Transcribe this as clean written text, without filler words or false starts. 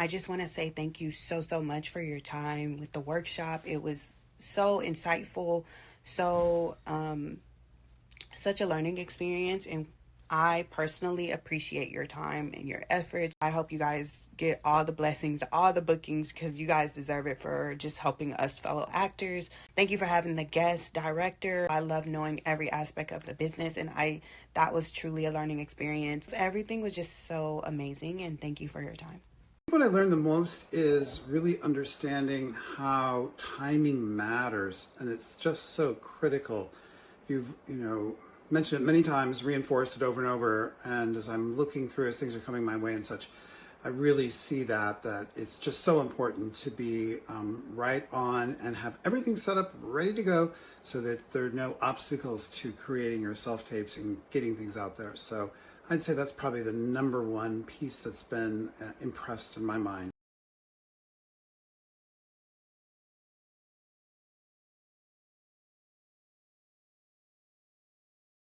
I just want to say thank you so much for your time with the workshop. It was so insightful, so such a learning experience, and I personally appreciate your time and your efforts. I hope you guys get all the blessings, all the bookings, because you guys deserve it for just helping us fellow actors. Thank you for having the guest director. I love knowing every aspect of the business, and I that was truly a learning experience. Everything was just so amazing, and thank you for your time. What I learned the most is really understanding how timing matters, and it's just so critical. You've, mentioned it many times, reinforced it over and over, and as I'm looking through, as things are coming my way and such, I really see that it's just so important to be right on and have everything set up, ready to go, so that there are no obstacles to creating your self-tapes and getting things out there. So I'd say that's probably the number one piece that's been impressed in my mind.